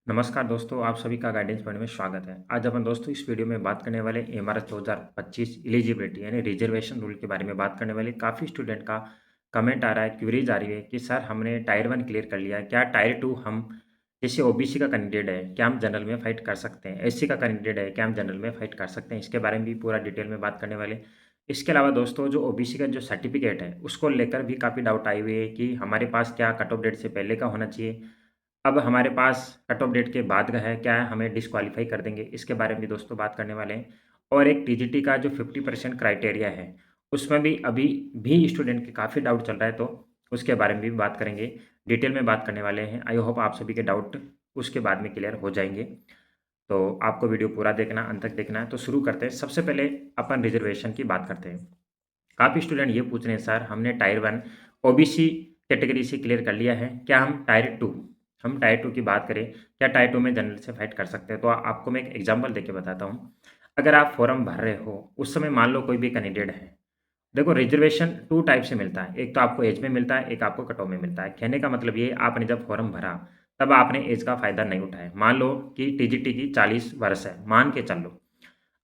नमस्कार दोस्तों, आप सभी का गाइडेंस पॉइंट में स्वागत है। आज अपन दोस्तों इस वीडियो में बात करने वाले एमआरएस 2025 एलिजिबिलिटी यानी रिजर्वेशन रूल के बारे में बात करने वाले। काफ़ी स्टूडेंट का कमेंट आ रहा है, क्वेरीज आ रही है कि सर हमने टायर 1 क्लियर कर लिया है, क्या टायर 2 हम जैसे ओबीसी का कैंडिडेट है क्या हम जनरल में फाइट कर सकते हैं, एससी का कैंडिडेट है क्या हम जनरल में फाइट कर सकते हैं, इसके बारे में भी पूरा डिटेल में बात करने वाले। इसके अलावा दोस्तों जो ओबीसी का जो सर्टिफिकेट है उसको लेकर भी काफ़ी डाउट आई हुई है कि हमारे पास क्या कट ऑफ डेट से पहले का होना चाहिए, अब हमारे पास कट ऑफ डेट के बाद का है, क्या हमें डिस्क्वालीफाई कर देंगे? इसके बारे में भी दोस्तों बात करने वाले हैं। और एक टीजीटी का जो 50% क्राइटेरिया है, उसमें भी अभी भी स्टूडेंट के काफ़ी डाउट चल रहा है, तो उसके बारे में भी बात करेंगे। डिटेल में बात करने वाले हैं। आई होप आप सभी के डाउट उसके बाद में क्लियर हो जाएँगे। तो आपको वीडियो पूरा देखना, अंत तक देखना है। तो शुरू करते हैं। सबसे पहले अपन रिज़र्वेशन की बात करते हैं। काफ़ी स्टूडेंट ये पूछ रहे हैं सर हमने टायर 1 ओबीसी कैटेगरी से क्लियर कर लिया है, क्या हम टायर 2 की बात करें, क्या टायर 2 में जनरल से फाइट कर सकते हैं? तो आपको मैं एक एग्जांपल देके बताता हूँ। अगर आप फॉर्म भर रहे हो, उस समय मान लो कोई भी कैंडिडेट है। देखो रिजर्वेशन 2 टाइप से मिलता है, एक तो आपको एज में मिलता है, एक आपको कट ऑफ में मिलता है। कहने का मतलब ये आपने जब फॉर्म भरा, तब आपने एज का फ़ायदा नहीं उठाया। मान लो कि टीजीटी की 40 वर्ष है, मान के चल लो।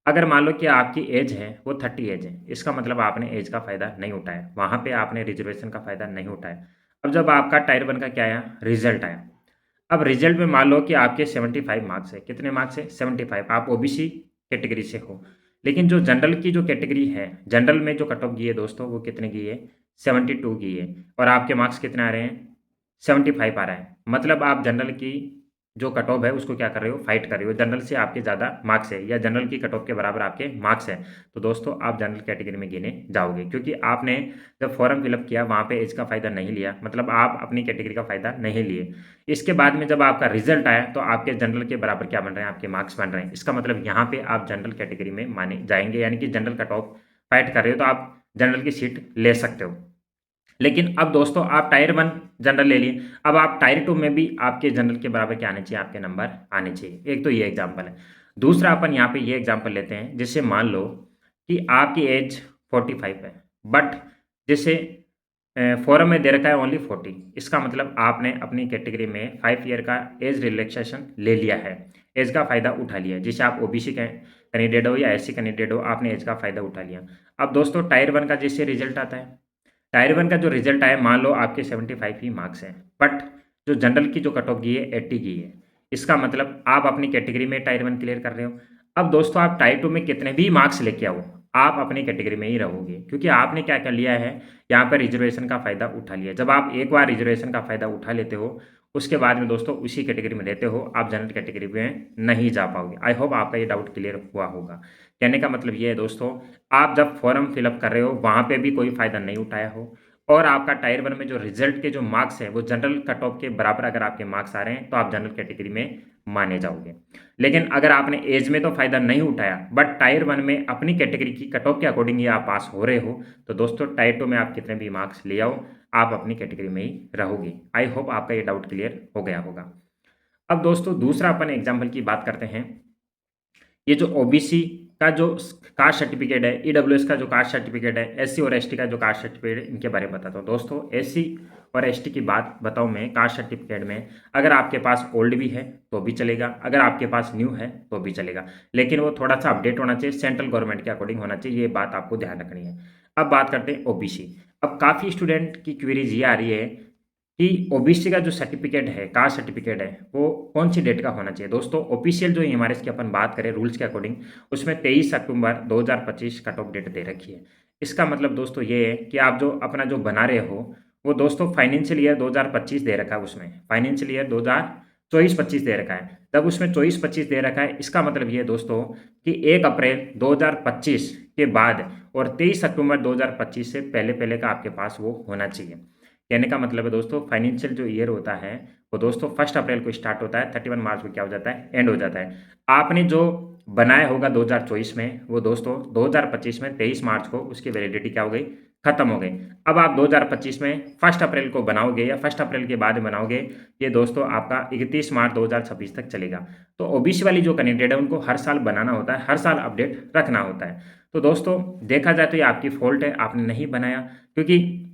अगर मान लो कि आपकी एज है वो 30 एज है, इसका मतलब आपने एज का फ़ायदा नहीं उठाया, वहाँ पे आपने रिजर्वेशन का फ़ायदा नहीं उठाया। अब जब आपका टायर 1 का क्या आया, रिजल्ट आया। अब रिजल्ट में मान लो कि आपके 75 मार्क्स है, कितने मार्क्स है 75, आप ओबीसी कैटेगरी से हो। लेकिन जो जनरल की जो कैटेगरी है, जनरल में जो कट ऑफ गई है दोस्तों, वो कितने की है, 72 की है। और आपके मार्क्स कितने आ रहे हैं, 75 आ रहा है। मतलब आप जनरल की जो कट ऑफ है उसको क्या कर रहे हो, फाइट कर रहे हो। जनरल से आपके ज़्यादा मार्क्स है या जनरल की कट ऑफ के बराबर आपके मार्क्स है, तो दोस्तों आप जनरल कैटेगरी में गिने जाओगे, क्योंकि आपने जब फॉर्म फिलअप किया वहाँ पे एज का फ़ायदा नहीं लिया, मतलब आप अपनी कैटेगरी का फ़ायदा नहीं लिए। इसके बाद में जब आपका रिजल्ट आया तो आपके जनरल के बराबर क्या बन रहे हैं, आपके मार्क्स बन रहे हैं। इसका मतलब यहाँ पे आप जनरल कैटेगरी में माने जाएंगे, यानी कि जनरल कट ऑफ फाइट कर रहे हो तो आप जनरल की सीट ले सकते हो। लेकिन अब दोस्तों आप टायर 1 जनरल ले लिए, अब आप टायर 2 में भी आपके जनरल के बराबर क्या आने चाहिए, आपके नंबर आने चाहिए। एक तो ये एग्जांपल है। दूसरा अपन यहाँ पे ये एग्जांपल लेते हैं, जैसे मान लो कि आपकी एज 45 है, बट जैसे फॉरम में दे रखा है ओनली 40, इसका मतलब आपने अपनी कैटेगरी में 5 ईयर का एज रिलैक्सेशन ले लिया है, एज का फ़ायदा उठा लिया है। जैसे आप ओबीसी कैंडिडेट हो या एससी कैंडिडेट हो, आपने एज का फ़ायदा उठा लिया। अब दोस्तों टायर 1 का जैसे रिजल्ट आता है, टायर 1 का जो रिजल्ट आया, मान लो आपके 75 ही मार्क्स हैं, बट जो जनरल की जो कट ऑफ गई है 80 की है। इसका मतलब आप अपनी कैटेगरी में टायर 1 क्लियर कर रहे हो। अब दोस्तों आप टायर 2 में कितने भी मार्क्स लेके आओ, आप अपनी कैटेगरी में ही रहोगे, क्योंकि आपने क्या कर लिया है, यहाँ पर रिजर्वेशन का फ़ायदा उठा लिया। जब आप एक बार रिजर्वेशन का फ़ायदा उठा लेते हो, उसके बाद में दोस्तों उसी कैटेगरी में रहते हो, आप जनरल कैटेगरी में नहीं जा पाओगे। आई होप आपका ये डाउट क्लियर हुआ होगा। कहने का मतलब ये है दोस्तों, आप जब फॉर्म फिलअप कर रहे हो वहाँ पे भी कोई फ़ायदा नहीं उठाया हो, और आपका टायर 1 में जो रिजल्ट के जो मार्क्स हैं वो जनरल कट ऑफ के बराबर अगर आपके मार्क्स आ रहे हैं, तो आप जनरल कैटेगरी में माने जाओगे। लेकिन अगर आपने एज में तो फ़ायदा नहीं उठाया, बट टायर 1 में अपनी कैटेगरी की कट ऑफ के अकॉर्डिंग ही आप पास हो रहे हो, तो दोस्तों टायर 2 में आप कितने भी मार्क्स ले आओ, आप अपनी कैटेगरी में ही रहोगे। आई होप आपका ये डाउट क्लियर हो गया होगा। अब दोस्तों दूसरा अपन एग्जाम्पल की बात करते हैं। ये जो ओबीसी का जो कास्ट सर्टिफिकेट है, ईडब्ल्यूएस का जो कास्ट सर्टिफिकेट है, एससी और एसटी का जो कास्ट सर्टिफिकेट है, इनके बारे में बताता हूँ। दोस्तों एससी और एसटी की बात बताऊँ मैं, कास्ट सर्टिफिकेट में अगर आपके पास ओल्ड भी है तो भी चलेगा, अगर आपके पास न्यू है तो भी चलेगा, लेकिन वो थोड़ा सा अपडेट होना चाहिए, सेंट्रल गवर्नमेंट के अकॉर्डिंग होना चाहिए, ये बात आपको ध्यान रखनी है। अब बात करते हैं ओबीसी। अब काफ़ी स्टूडेंट की क्वेरीज ये आ रही है कि ओबीसी का जो सर्टिफिकेट है, कास्ट सर्टिफिकेट है, वो कौन सी डेट का होना चाहिए। दोस्तों ऑफिशियल जो एमआरएस की अपन बात करें रूल्स के अकॉर्डिंग, उसमें 23 अक्टूबर 2025 कट ऑफ डेट दे रखी है। इसका मतलब दोस्तों ये है कि आप जो अपना जो बना रहे हो, वो दोस्तों फाइनेंशियल ईयर 2025 दे रखा है, उसमें फाइनेंशियल ईयर 2024-25 दे रखा है। जब उसमें 24-25 दे रखा है, इसका मतलब ये है दोस्तों कि 1 अप्रैल 2025 के बाद और 23 अक्टूबर 2025 से पहले पहले का आपके पास वो होना चाहिए। कहने का मतलब है दोस्तों, फाइनेंशियल जो ईयर होता है वो दोस्तों 1 अप्रैल को स्टार्ट होता है, 31 मार्च को क्या हो जाता है, एंड हो जाता है। आपने जो बनाया होगा 2024 में, वो दोस्तों 2025 में 23 मार्च को उसकी वैलिडिटी क्या हो गई, खत्म हो गई। अब आप 2025 में 1 अप्रैल को बनाओगे या 1 अप्रैल के बाद बनाओगे, ये दोस्तों आपका 31 मार्च 2026 तक चलेगा। तो ओबीसी वाली जो कैंडिडेट है उनको हर साल बनाना होता है, हर साल अपडेट रखना होता है। तो दोस्तों देखा जाए तो ये आपकी फॉल्ट है, आपने नहीं बनाया, क्योंकि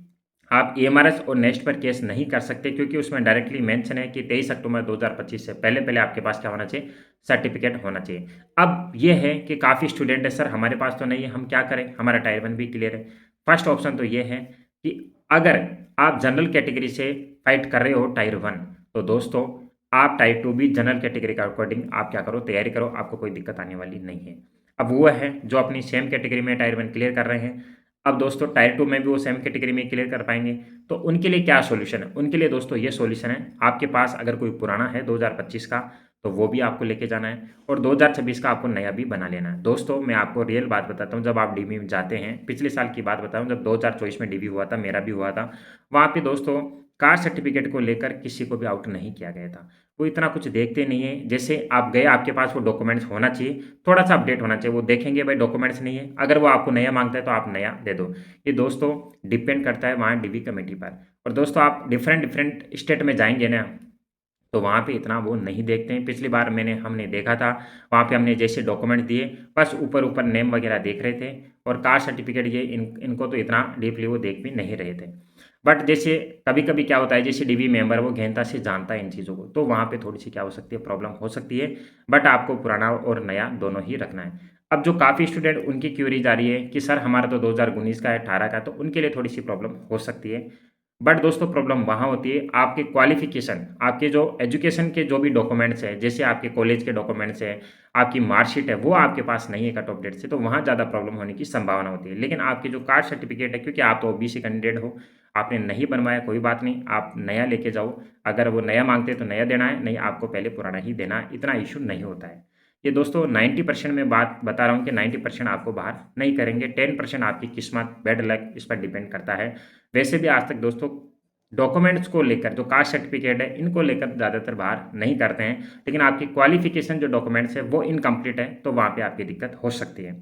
आप ईएमआरएस और नेक्स्ट पर केस नहीं कर सकते क्योंकि उसमें डायरेक्टली मेंशन है कि 23 अक्टूबर 2025 से पहले-पहले आपके पास क्या होना चाहिए? सर्टिफ़िकेट होना चाहिए। अब ये है कि काफ़ी स्टूडेंट है सर हमारे पास तो नहीं है, हम क्या करें? हमारा टायर 1 भी क्लियर है। फर्स्ट ऑप्शन तो ये है कि अगर आप जनरल कैटेगरी से फाइट कर रहे हो टायर 1 तो दोस्तों आप टायर 2 भी जनरल कैटेगरी के अकॉर्डिंग आप क्या करो तैयारी करो, आपको कोई दिक्कत आने वाली नहीं है। अब वो है जो अपनी सेम कैटेगरी में टायर 1 क्लियर कर रहे हैं, अब दोस्तों टायर 2 में भी वो सेम कैटेगरी में क्लियर कर पाएँगे, तो उनके लिए क्या सॉल्यूशन है? उनके लिए दोस्तों ये सॉल्यूशन है, आपके पास अगर कोई पुराना है 2025 का, तो वो भी आपको लेके जाना है और 2026 का आपको नया भी बना लेना है। दोस्तों मैं आपको रियल बात बताता हूँ, जब आप डीवी में जाते हैं, पिछले साल की बात बता रहा हूँ, जब 2024 में डीवी हुआ था, मेरा भी हुआ था, वहाँ पे दोस्तों कास्ट सर्टिफ़िकेट को लेकर किसी को भी आउट नहीं किया गया था। वो इतना कुछ देखते नहीं है, जैसे आप गए आपके पास वो डॉक्यूमेंट्स होना चाहिए, थोड़ा-सा अपडेट होना चाहिए, वो देखेंगे भाई डॉक्यूमेंट्स नहीं है, अगर वो आपको नया माँगता है तो आप नया दे दो। ये दोस्तों डिपेंड करता है वहाँ डीवी कमेटी पर और दोस्तों आप डिफरेंट स्टेट में जाएँगे ना, तो वहाँ पे इतना वो नहीं देखते हैं। पिछली बार हमने देखा था, वहाँ पे हमने जैसे डॉक्यूमेंट दिए, बस ऊपर-ऊपर नेम वगैरह देख रहे थे और कास्ट सर्टिफ़िकेट ये इनको तो इतना डीपली वो देख भी नहीं रहे थे। बट जैसे कभी-कभी क्या होता है, जैसे डीवी मेंबर वो गहनता से जानता है इन चीज़ों को, तो वहाँ पे थोड़ी-सी क्या हो सकती है, प्रॉब्लम हो सकती है। बट आपको पुराना और नया दोनों ही रखना है। अब जो काफ़ी स्टूडेंट उनकी क्वेरीज़ आ रही है कि सर हमारा तो 2019 का है, 18 का है, तो उनके लिए थोड़ी-सी प्रॉब्लम हो सकती है। बट दोस्तों प्रॉब्लम वहाँ होती है आपके क्वालिफ़िकेशन, आपके जो एजुकेशन के जो भी डॉक्यूमेंट्स हैं, जैसे आपके कॉलेज के डॉक्यूमेंट्स हैं, आपकी मार्कशीट है, वो आपके पास नहीं है कट ऑफ डेट से, तो वहाँ ज़्यादा प्रॉब्लम होने की संभावना होती है। लेकिन आपकी जो कास्ट सर्टिफ़िकेट है, क्योंकि आप तो ओबीसी कैंडिडेट हो, आपने नहीं बनवाया कोई बात नहीं, आप नया लेके जाओ। अगर वो नया माँगते हैं तो नया देना है, नहीं आपको पहले पुराना ही देना है, इतना इश्यू नहीं होता है। ये दोस्तों 90% मैं बात बता रहा हूँ कि 90% आपको बाहर नहीं करेंगे, 10% आपकी किस्मत, बैड लक इस पर डिपेंड करता है। वैसे भी आज तक दोस्तों डॉक्यूमेंट्स को लेकर जो कास्ट सर्टिफिकेट है इनको लेकर ज़्यादातर बाहर नहीं करते हैं, लेकिन आपकी क्वालिफ़िकेशन जो डॉक्यूमेंट्स है वो इनकम्प्लीट है, तो वहाँ पे आपकी दिक्कत हो सकती है।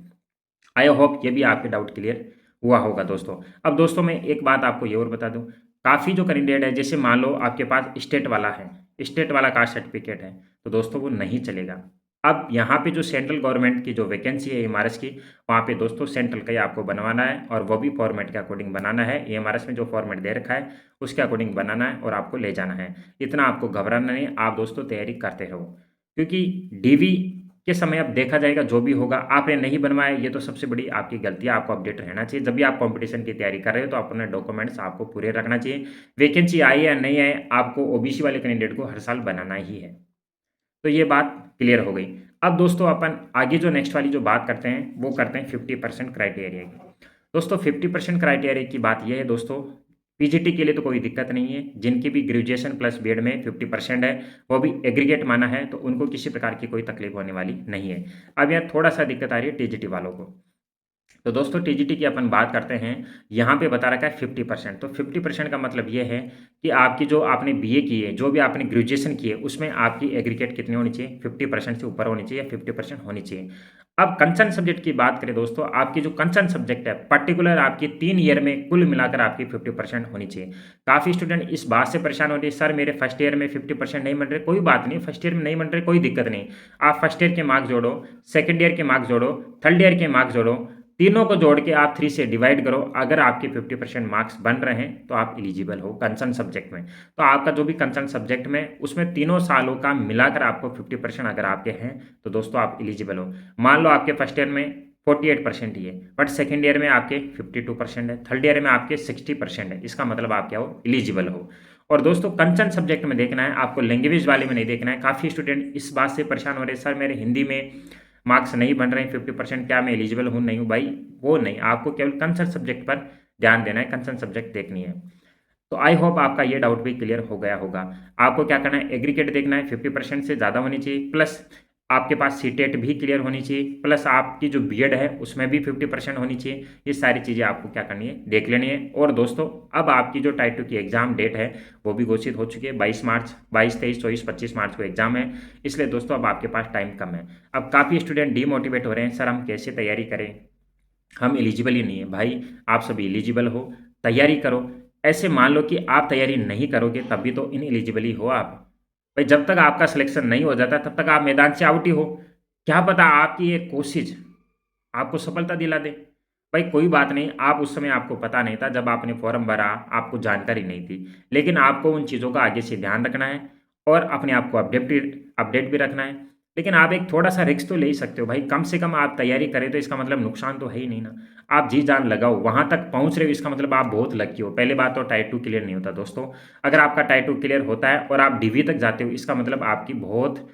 आई होप ये भी आपके डाउट क्लियर हुआ होगा दोस्तों। अब दोस्तों मैं एक बात आपको ये और बता दूँ, काफ़ी जो कैंडिडेट है जैसे मान लो आपके पास स्टेट वाला है, स्टेट वाला कास्ट सर्टिफिकेट है, तो दोस्तों वो नहीं चलेगा। अब यहाँ पे जो सेंट्रल गवर्नमेंट की जो वैकेंसी है ईएमआरएस की, वहाँ पे दोस्तों सेंट्रल का ही आपको बनवाना है और वो भी फॉर्मेट के अकॉर्डिंग बनाना है। ईएमआरएस में जो फॉर्मेट दे रखा है, उसके अकॉर्डिंग बनाना है और आपको ले जाना है। इतना आपको घबराना नहीं है, आप दोस्तों तैयारी करते रहो। क्योंकि डीवी के समय अब देखा जाएगा जो भी होगा, आपने नहीं बनवाया ये तो सबसे बड़ी आपकी गलती है, आपको अपडेट रहना चाहिए। जब भी आप कॉम्पिटिशन की तैयारी कर रहे हो तो अपने डॉक्यूमेंट्स आपको पूरे रखना चाहिए। वैकेंसी आई है या नहीं है, आपको ओबीसी वाले कैंडिडेट को हर साल बनाना ही है। तो ये बात क्लियर हो गई। अब दोस्तों अपन आगे जो नेक्स्ट वाली जो बात करते हैं, वो करते हैं 50% क्राइटेरिया की। दोस्तों 50% क्राइटेरिया की बात ये है दोस्तों, पीजीटी के लिए तो कोई दिक्कत नहीं है। जिनकी भी ग्रेजुएशन प्लस बीएड में 50% है, वो भी एग्रीगेट माना है, तो उनको किसी प्रकार की कोई तकलीफ होने वाली नहीं है। अब यहाँ थोड़ा-सा दिक्कत आ रही है टीजीटी वालों को। तो दोस्तों टीजीटी की अपन बात करते हैं, यहाँ पे बता रखा है 50%, तो 50% का मतलब ये है कि आपकी जो आपने बीए की है, जो भी आपने ग्रेजुएशन की है, उसमें आपकी एग्रीगेट कितनी होनी चाहिए? 50% से ऊपर होनी चाहिए या 50% होनी चाहिए। अब कंसर्न सब्जेक्ट की बात करें दोस्तों, आपकी जो कंसर्न सब्जेक्ट है, पर्टिकुलर आपकी 3 ईयर में कुल मिलाकर आपकी 50% होनी चाहिए। काफ़ी स्टूडेंट इस बात से परेशान हो रहे हैं, सर मेरे फर्स्ट ईयर में 50% नहीं बन रहे, कोई बात नहीं, फर्स्ट ईयर में नहीं बन रहे, कोई दिक्कत नहीं। आप फर्स्ट ईयर के मार्क्स जोड़ो, सेकंड ईयर के मार्क्स जोड़ो, थर्ड ईयर के मार्क्स जोड़ो, तीनों को जोड़ के आप 3 से डिवाइड करो, अगर आपके 50% मार्क्स बन रहे हैं, तो आप एलिजिबल हो कंसर्न सब्जेक्ट में। तो आपका जो भी कंसर्न सब्जेक्ट में, उसमें तीनों सालों का मिलाकर आपको 50% अगर आपके हैं, तो दोस्तों आप एलिजिबल हो। मान लो आपके फर्स्ट ईयर में 48% ही है, बट सेकंड ईयर में आपके 52% है, थर्ड ईयर में आपके 60% है, इसका मतलब आप क्या हो? एलिजिबल हो। और दोस्तों कंसर्न सब्जेक्ट में देखना है, आपको लैंग्वेज वाले में नहीं देखना है। काफ़ी स्टूडेंट इस बात से परेशान हो रहे हैं, सर मेरे हिंदी में मार्क्स नहीं बन रहे हैं 50%, क्या मैं एलिजिबल हूँ नहीं हूँ? भाई वो नहीं, आपको केवल कंसर्न सब्जेक्ट पर ध्यान देना है, कंसर्न सब्जेक्ट देखनी है। तो आई होप आपका ये डाउट भी क्लियर हो गया होगा। आपको क्या करना है, एग्रीगेट देखना है, 50% से ज़्यादा होनी चाहिए, प्लस आपके पास सीटेट भी क्लियर होनी चाहिए, प्लस आपकी जो बीएड है उसमें भी 50% होनी चाहिए। ये सारी चीज़ें आपको क्या करनी है, देख लेनी है। और दोस्तों अब आपकी जो टाइप 2 की एग्ज़ाम डेट है वो भी घोषित हो चुकी है, 22 मार्च, 22, 23, 24, 25 मार्च को एग्ज़ाम है, इसलिए दोस्तों अब आपके पास टाइम कम है। अब काफ़ी स्टूडेंट डीमोटिवेट हो रहे हैं, सर हम कैसे तैयारी करें, हम एलिजिबल ही नहीं है। भाई आप सभी एलिजिबल हो, तैयारी करो। ऐसे मान लो कि आप तैयारी नहीं करोगे तब भी तो इनएलिजिबल ही हो आप। भाई जब तक आपका सिलेक्शन नहीं हो जाता तब तक आप मैदान से आउट ही हो। क्या पता आपकी एक कोशिश आपको सफलता दिला दे। भाई कोई बात नहीं, आप उस समय आपको पता नहीं था, जब आपने फॉर्म भरा, आपको जानकारी नहीं थी। लेकिन आपको उन चीज़ों का आगे से ध्यान रखना है और अपने आप को अपडेट भी रखना है। लेकिन आप एक थोड़ा-सा रिस्क तो ले ही सकते हो भाई, कम से कम आप तैयारी करें तो इसका मतलब नुकसान तो है ही नहीं ना। आप जी-जान लगाओ, वहाँ तक पहुँच रहे हो इसका मतलब आप बहुत लकी हो। पहली बात तो टायर 2 क्लियर नहीं होता दोस्तों। अगर आपका टायर 2 क्लियर होता है और आप डीवी तक जाते हो, इसका मतलब आपकी बहुत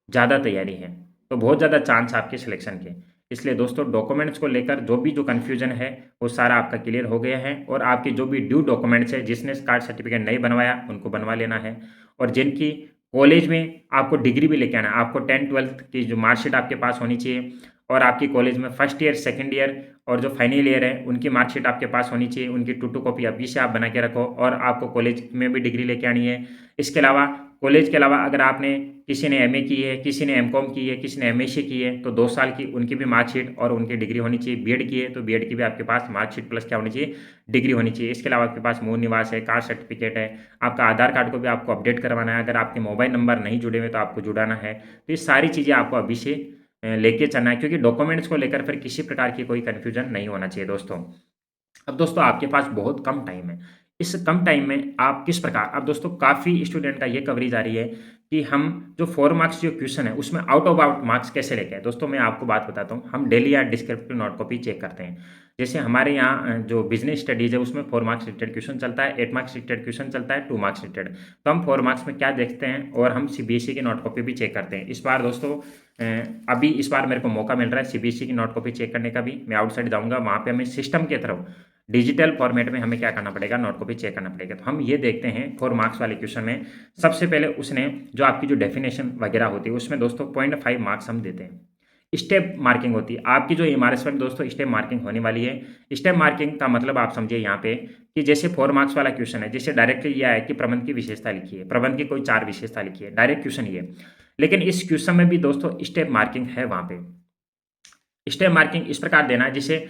ज़्यादा तैयारी है, तो बहुत ज़्यादा चांस आपके सिलेक्शन के। इसलिए दोस्तों डॉक्यूमेंट्स को लेकर जो कन्फ्यूज़न है, वो सारा आपका क्लियर हो गया है और आपके जो भी ड्यू डॉक्यूमेंट्स है, जिसने कास्ट सर्टिफ़िकेट नहीं बनवाया, उनको बनवा लेना है और जिनकी कॉलेज में आपको डिग्री भी लेके आना है, आपको 10th-12th की जो मार्कशीट आपके पास होनी चाहिए और आपकी कॉलेज में फर्स्ट ईयर, सेकंड ईयर और जो फाइनल ईयर है, उनकी मार्कशीट आपके पास होनी चाहिए। उनकी 2-2 कॉपी अभी से आप बना के रखो और आपको कॉलेज में भी डिग्री लेके आनी है। इसके अलावा कॉलेज के अलावा अगर आपने किसी ने एमए की है, किसी ने एमकॉम की है, किसी ने एमएससी की है, तो 2 साल की उनकी भी मार्कशीट और उनकी डिग्री होनी चाहिए। बीएड की है, तो बीएड की भी आपके पास मार्कशीट प्लस क्या होनी चाहिए, डिग्री होनी चाहिए। इसके अलावा आपके पास मूल निवास है, कास्ट सर्टिफिकेट है, आपका आधार कार्ड को भी आपको अपडेट करवाना है। अगर आपके मोबाइल नंबर नहीं जुड़े हुए, तो आपको जुड़ाना है। तो ये सारी चीज़ें आपको अभी से लेके चलना है क्योंकि डॉक्यूमेंट्स को लेकर फिर किसी प्रकार की कोई कन्फ्यूजन नहीं होना चाहिए दोस्तों। अब दोस्तों आपके पास बहुत कम टाइम है। इस कम टाइम में आप किस प्रकार अब दोस्तों काफ़ी स्टूडेंट का ये कवरेज आ रही है कि हम जो 4 मार्क्स जो क्वेश्चन है उसमें आउट ऑफ आउट मार्क्स कैसे लेके आएँ? दोस्तों मैं आपको बात बताता हूँ। हम डेली या डिस्क्रिप्टिव नोट कॉपी चेक करते हैं। जैसे हमारे यहाँ जो बिज़नेस स्टडीज़ है उसमें 4 मार्क्स रिलेटेड क्वेश्चन चलता है, 8 मार्क्स रिलेटेड क्वेश्चन चलता है, 2 मार्क्स रिलेटेड। तो हम 4 मार्क्स में क्या देखते हैं और हम सीबीएसई की नोट कॉपी भी चेक करते हैं। इस बार दोस्तों अभी इस बार मेरे को मौका मिल रहा है सीबीएसई की नोट कॉपी चेक करने का भी। मैं आउटसाइड जाऊँगा, वहाँ पे हमें सिस्टम के थ्रू डिजिटल फॉर्मेट में हमें क्या करना पड़ेगा, नोट कॉपी चेक करना पड़ेगा। तो हम ये देखते हैं 4 मार्क्स वाले क्वेश्चन में सबसे पहले उसने जो आपकी जो डेफिनेशन वगैरह होती है उसमें दोस्तों 0.5 मार्क्स हम देते हैं। स्टेप मार्किंग होती है। आपकी जो एमआरएस में दोस्तों स्टेप मार्किंग होने वाली है। स्टेप मार्किंग का मतलब आप समझिए यहाँ पे कि जैसे 4 मार्क्स वाला क्वेश्चन है, जैसे डायरेक्टली ये आया कि प्रबंध की विशेषता लिखिए, प्रबंध की कोई 4 विशेषता लिखिए, डायरेक्ट क्वेश्चन ये। लेकिन इस क्वेश्चन में भी दोस्तों स्टेप मार्किंग है वहाँ पे। स्टेप मार्किंग इस प्रकार देना है जिसे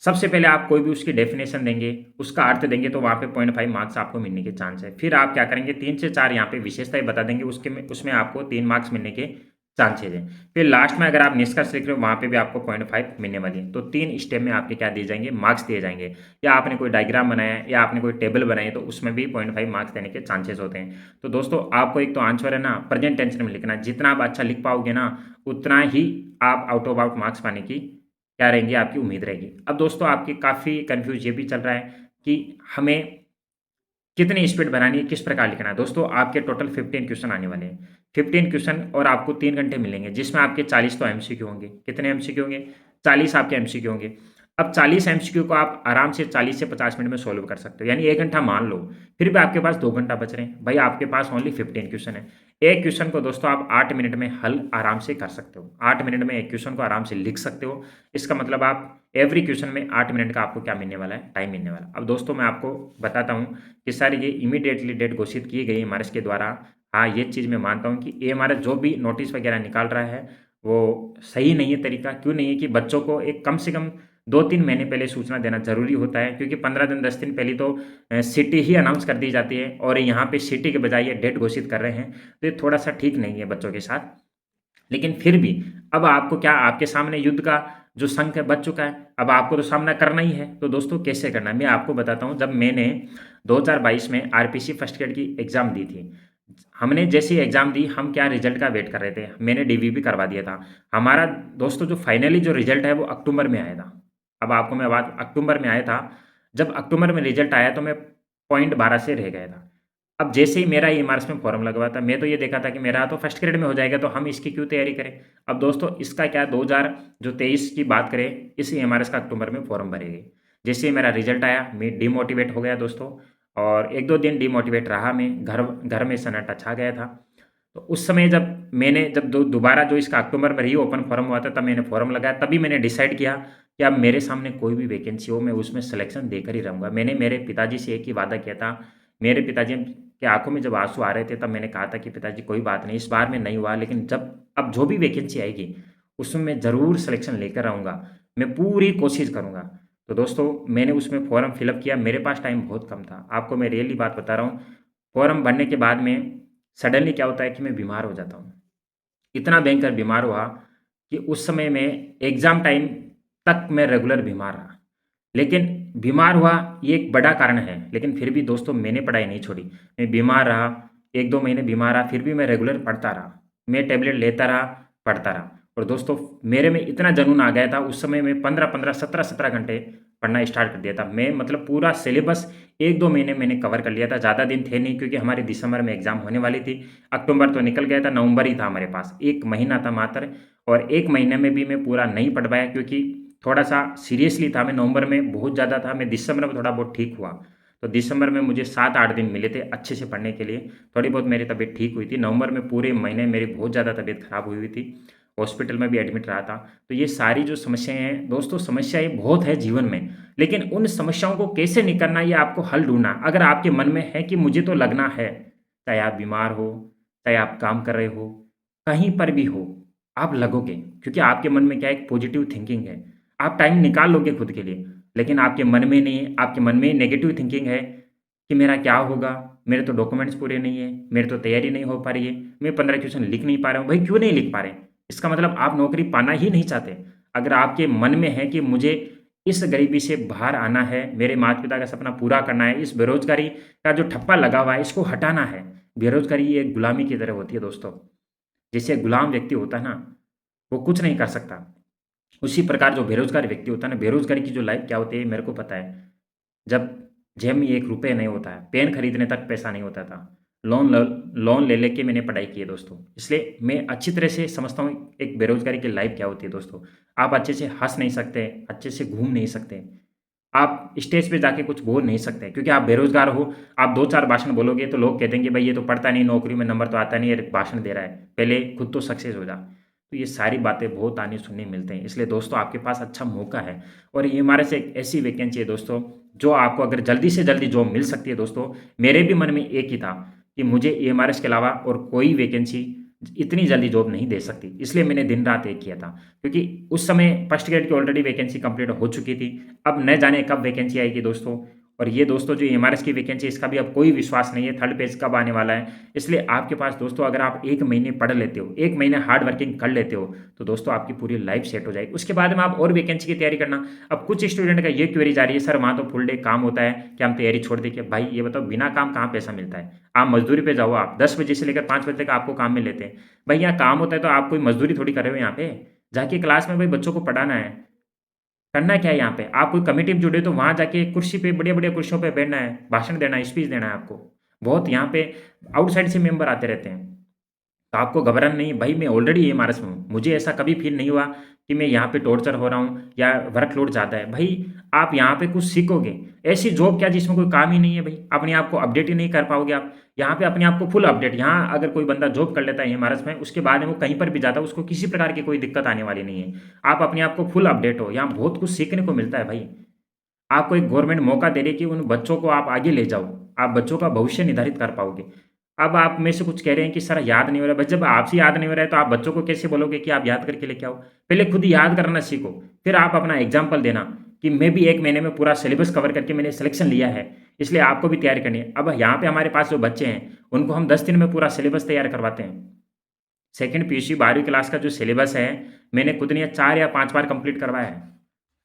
सबसे पहले आप कोई भी उसकी डेफिनेशन देंगे, उसका अर्थ देंगे तो वहाँ पे 0.5 मार्क्स आपको मिलने के चांस है। फिर आप क्या करेंगे 3 से 4 यहाँ पे विशेषताएँ बता देंगे उसके में उसमें आपको 3 मार्क्स मिलने के चांसेज़ हैं। फिर लास्ट में अगर आप निष्कर्ष लिख रहे हो वहाँ पे भी आपको 0.5 मिलने वाली है। तो 3 स्टेप में आपके क्या दिए जाएँगे, मार्क्स दिए जाएँगे। या आपने कोई डायग्राम बनाया है या आपने कोई टेबल बनाई है तो उसमें भी 0.5 मार्क्स देने के चांसेज़ होते हैं। तो दोस्तों आपको एक तो आंसर है ना प्रेज़ेंट टेंस में लिखना है। जितना आप अच्छा लिख पाओगे ना, उतना ही आप आउट ऑफ आउट मार्क्स पाने की क्या रहेंगी, आपकी उम्मीद रहेगी। अब दोस्तों आपकी काफ़ी कन्फ्यूज़ ये भी चल रहा है कि हमें कितनी स्पीड बनानी है, किस प्रकार लिखना है। दोस्तों आपके टोटल 15 क्वेश्चन आने वाले हैं। 15 क्वेश्चन और आपको 3 घंटे मिलेंगे जिसमें आपके 40 तो एमसीक्यू होंगे। कितने एमसीक्यू होंगे? 40 आपके एमसीक्यू होंगे। अब 40 एमसीक्यू को आप आराम से 40 से 50 मिनट में सॉल्व कर सकते हो। यानी 1 घंटा मान लो, फिर भी आपके पास 2 घंटा बच रहे हैं। भाई आपके पास ओनली 15 क्वेश्चन है। एक क्वेश्चन को दोस्तों आप 8 मिनट में हल आराम से कर सकते हो। 8 मिनट में एक क्वेश्चन को आराम से लिख सकते हो। इसका मतलब आप एवरी क्वेश्चन में 8 मिनट का आपको क्या मिलने वाला है, टाइम मिलने वाला है। अब दोस्तों मैं आपको बताता हूँ कि सर ये इमीडिएटली डेट घोषित की गई एमआरएस के द्वारा। हाँ, ये चीज़ मैं मानता हूँ कि एमआरएस जो भी नोटिस वगैरह निकाल रहा है, वो सही नहीं है तरीका। क्यों नहीं है कि बच्चों को एक कम से कम 2-3 महीने पहले सूचना देना ज़रूरी होता है क्योंकि 15 दिन 10 दिन पहले तो सिटी ही अनाउंस कर दी जाती है और यहाँ पे सिटी के बजाय ये डेट घोषित कर रहे हैं। तो ये थोड़ा-सा ठीक नहीं है बच्चों के साथ। लेकिन फिर भी अब आपको क्या आपके सामने युद्ध का जो संख है बच चुका है। अब आपको तो सामना करना ही है। तो दोस्तों कैसे करना है मैं आपको बताता हूँ। जब मैंने 2022 में आरपीसी फर्स्ट ग्रेड की एग्ज़ाम दी थी। हमने जैसे ही एग्ज़ाम दी हम क्या रिज़ल्ट का वेट कर रहे थे। मैंने डीवीपी करवा दिया था। हमारा दोस्तों जो फाइनली जो रिज़ल्ट है वो अक्टूबर में आया था। अब आपको मैं बात अक्टूबर में आया था। जब अक्टूबर में रिज़ल्ट आया तो मैं पॉइंट 12 से रह गया था। अब जैसे ही मेरा ईएमआरएस में फॉर्म लगवा था, मैं तो ये देखा था कि मेरा तो फर्स्ट ग्रेड में हो जाएगा, तो हम इसकी क्यों तैयारी करें? अब दोस्तों इसका क्या 2023 की बात करें, इस ईएमआरएस का अक्टूबर में फॉर्म भरेंगे। जैसे ही मेरा रिजल्ट आया, मैं डिमोटिवेट हो गया दोस्तों और 1-2 दिन डिमोटिवेट रहा मैं, घर घर में सन्नाटा छा गया था। तो उस समय जब मैंने जब दोबारा जो इसका अक्टूबर में रीओपन फॉर्म हुआ था, तब मैंने फॉर्म लगाया, तभी मैंने डिसाइड किया कि अब मेरे सामने कोई भी वैकेंसी हो, मैं उसमें सिलेक्शन देकर ही रहूँगा। मैंने मेरे पिताजी से एक ही वादा किया था। मेरे पिताजी की आँखों में जब आँसू आ रहे थे, तब मैंने कहा था कि पिताजी कोई बात नहीं, इस बार में नहीं हुआ, लेकिन जब अब जो भी वैकेंसी आएगी, उसमें मैं ज़रूर सिलेक्शन लेकर आऊँगा। मैं पूरी कोशिश करूँगा। तो दोस्तों मैंने उसमें फॉर्म फिलअप किया, मेरे पास टाइम बहुत कम था। आपको मैं रियली बात बता रहा हूँ, फॉर्म भरने के बाद में सडनली क्या होता है कि मैं बीमार हो जाता हूँ। इतना भयंकर बीमार हुआ कि उस समय में एग्ज़ाम टाइम तक मैं रेगुलर बीमार रहा। लेकिन बीमार हुआ ये एक बड़ा कारण है, लेकिन फिर भी दोस्तों मैंने पढ़ाई नहीं छोड़ी। मैं बीमार रहा, 1-2 महीने बीमार रहा, फिर भी मैं रेगुलर पढ़ता रहा। मैं टैबलेट लेता रहा, पढ़ता रहा। और दोस्तों मेरे में इतना जुनून आ गया था, उस समय मैं 15-15, 17-17 घंटे पढ़ना स्टार्ट कर दिया था। मैं मतलब पूरा सिलेबस 1-2 महीने मैंने कवर कर लिया था। ज़्यादा दिन थे नहीं क्योंकि हमारी दिसंबर में एग्ज़ाम होने वाली थी। अक्टूबर तो निकल गया था, नवंबर ही था हमारे पास। 1 महीना था मात्र, और 1 महीने में भी मैं पूरा नहीं पढ़ पाया क्योंकि थोड़ा-सा सीरियसली था मैं। नवंबर में बहुत ज़्यादा था, मैं दिसंबर में थोड़ा बहुत ठीक हुआ। तो दिसंबर में मुझे 7-8 दिन मिले थे अच्छे से पढ़ने के लिए, थोड़ी बहुत मेरी तबीयत ठीक हुई थी। नवंबर में पूरे महीने मेरी बहुत ज़्यादा तबीयत खराब हुई हुई थी, हॉस्पिटल में भी एडमिट रहा था। तो ये सारी जो समस्याएँ हैं दोस्तों, समस्याएँ बहुत है जीवन में, लेकिन उन समस्याओं को कैसे निकलना, ये आपको हल ढूँढना। अगर आपके मन में है कि मुझे तो लगना है, चाहे आप बीमार हो, चाहे आप काम कर रहे हो, कहीं पर भी हो, आप लगोगे, क्योंकि आपके मन में क्या है, एक पॉजिटिव थिंकिंग है। आप टाइम निकाल लोगे खुद के लिए, लेकिन आपके मन में नहीं है, आपके मन में नेगेटिव थिंकिंग है कि मेरा क्या होगा? मेरे तो डॉक्यूमेंट्स पूरे नहीं है, मेरी तो तैयारी नहीं हो पा रही है, मैं 15 क्वेश्चन लिख नहीं पा रहा हूँ। भाई क्यों नहीं लिख पा रहे? इसका मतलब आप नौकरी पाना ही नहीं चाहते। अगर आपके मन में है कि मुझे इस गरीबी से बाहर आना है, मेरे माता-पिता का सपना पूरा करना है, इस बेरोज़गारी का जो ठप्पा लगा हुआ है, इसको हटाना है। बेरोज़गारी ये एक गुलामी की तरह होती है दोस्तों। जैसे गुलाम व्यक्ति होता है ना, वो कुछ नहीं कर सकता। उसी प्रकार जो बेरोज़गार व्यक्ति होता है ना, बेरोज़गारी की जो लाइफ़ क्या होती है, मेरे को पता है। जब जेब में 1 रुपए नहीं होता है, पेन खरीदने तक पैसा नहीं होता था। लोन ले लेके मैंने पढ़ाई की है दोस्तों। इसलिए मैं अच्छी तरह से समझता हूँ एक बेरोज़गारी की लाइफ़ क्या होती है दोस्तों। आप अच्छे से हँस नहीं सकते, अच्छे से घूम नहीं सकते। आप स्टेज पे जाके कुछ बोल नहीं सकते क्योंकि आप बेरोज़गार हो। आप 2-4 भाषण बोलोगे तो लोग कह देंगे भाई ये तो पढ़ता नहीं, नौकरी में नंबर तो आता नहीं है, भाषण दे रहा है। पहले खुद तो सक्सेस हो जा। तो ये सारी बातें बहुत आने सुनने मिलते हैं। इसलिए दोस्तों आपके पास अच्छा मौका है, और ये हमारे से एक ऐसी वैकेंसी है दोस्तों, जो आपको अगर जल्दी से जल्दी जॉब मिल सकती है दोस्तों। मेरे भी मन में एक ही था कि मुझे एएमआरएस के अलावा और कोई वैकेंसी इतनी जल्दी जॉब नहीं दे सकती। इसलिए मैंने दिन-रात एक किया था, क्योंकि उस समय फर्स्ट ग्रेड की ऑलरेडी वैकेंसी कंप्लीट हो चुकी थी। अब न जाने कब वैकेंसी आएगी दोस्तों। और ये दोस्तों जो एमआरएस की वैकेंसी, इसका भी अब कोई विश्वास नहीं है, थर्ड पेज कब आने वाला है। इसलिए आपके पास दोस्तों अगर आप 1 महीने पढ़ लेते हो, 1 महीने हार्ड वर्किंग कर लेते हो, तो दोस्तों आपकी पूरी लाइफ सेट हो जाएगी। उसके बाद में आप और वैकेंसी की तैयारी करना। अब कुछ स्टूडेंट का ये क्वेरी जा रही है, सर वहाँ तो फुल डे काम होता है, क्या हम तैयारी छोड़ दें क्या? भाई ये बताओ, बिना काम कहाँ पैसा मिलता है? आप मज़दूरी पे जाओ, आप 10 बजे से लेकर 5 बजे तक आपको काम में लेते हैं। भाई यहाँ काम होता है तो आप कोई मज़दूरी थोड़ी कर रहे हो यहाँ पे। जाके क्लास में भाई बच्चों को पढ़ाना है। करना क्या है यहाँ पे? आप कोई कमिटी में जुड़े हो तो वहाँ जाके कुर्सी पे, बढ़िया-बढ़िया कुर्सियों पे बैठना है, भाषण देना है, स्पीच देना है आपको। बहुत यहाँ पे आउटसाइड से मेंबर आते रहते हैं। तो आपको घबराना नहीं है, भाई मैं ऑलरेडी एमआरएस में हूँ। मुझे ऐसा कभी फ़ील नहीं हुआ कि मैं यहाँ पे टॉर्चर हो रहा हूँ या वर्कलोड ज़्यादा है। भाई आप यहाँ पे कुछ सीखोगे। ऐसी जॉब क्या जिसमें कोई काम ही नहीं है भाई, अपने आप को अपडेट ही नहीं कर पाओगे आप। यहाँ पे अपने आप को फुल अपडेट, यहाँ अगर कोई बंदा जॉब कर लेता है एमआरएस में, उसके बाद में वो कहीं पर भी जाता है, उसको किसी प्रकार की कोई दिक्कत आने वाली नहीं है। आप अपने आप को फुल अपडेट हो, यहाँ बहुत कुछ सीखने को मिलता है भाई। आपको एक गवर्नमेंट मौका दे रही है कि उन बच्चों को आप आगे ले जाओ, आप बच्चों का भविष्य निर्धारित कर पाओगे। अब आप में से कुछ कह रहे हैं कि सर याद नहीं हो रहा है, बस जब आपसे याद नहीं हो रहा है तो आप बच्चों को कैसे बोलोगे कि आप याद करके लेके आओ? पहले खुद याद करना सीखो, फिर आप अपना एग्ज़ाम्पल देना कि मैं भी 1 महीने में पूरा सिलेबस कवर करके मैंने सिलेक्शन लिया है, इसलिए आपको भी तैयारी करनी है। अब यहाँ पे हमारे पास जो बच्चे हैं, उनको हम 10 दिन में पूरा सिलेबस तैयार करवाते हैं। सेकंड पीयूसी 12वीं क्लास का जो सिलेबस है, मैंने खुद ने 4 या 5 बार कंप्लीट करवाया है।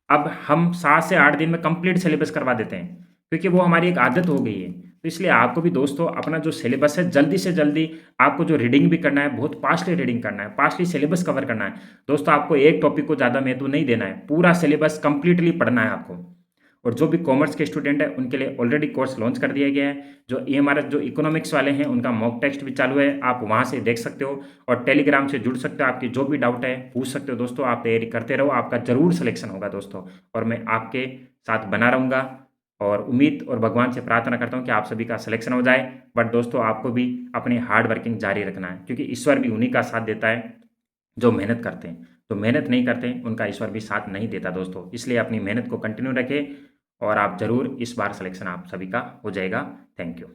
अब हम 7 से 8 दिन में कंप्लीट सिलेबस करवा देते हैं, क्योंकि वो हमारी एक आदत हो गई है। तो इसलिए आपको भी दोस्तों अपना जो सिलेबस है, जल्दी से जल्दी आपको जो रीडिंग भी करना है, बहुत फास्टली रीडिंग करना है, फास्टली सिलेबस कवर करना है। दोस्तों आपको एक टॉपिक को ज़्यादा महत्व नहीं देना है, पूरा सिलेबस कंप्लीटली पढ़ना है आपको। और जो भी कॉमर्स के स्टूडेंट हैं, उनके लिए ऑलरेडी कोर्स लॉन्च कर दिया गया है। जो ईएमआरएस जो इकोनॉमिक्स वाले हैं, उनका मॉक टेस्ट भी चालू है, आप वहाँ से देख सकते हो और टेलीग्राम से जुड़ सकते हो। आपकी जो भी डाउट है पूछ सकते हो दोस्तों, आप तैयारी करते रहो, आपका ज़रूर सिलेक्शन होगा दोस्तों। और मैं आपके साथ बना रहूँगा, और उम्मीद और भगवान से प्रार्थना करता हूँ कि आप सभी का सिलेक्शन हो जाए। बट दोस्तों आपको भी अपनी हार्ड वर्किंग जारी रखना है, क्योंकि ईश्वर भी उन्हीं का साथ देता है जो मेहनत करते हैं। तो मेहनत नहीं करते, उनका ईश्वर भी साथ नहीं देता दोस्तों। इसलिए अपनी मेहनत को कंटिन्यू रखें, और आप ज़रूर इस बार सिलेक्शन आप सभी का हो जाएगा। Thank you.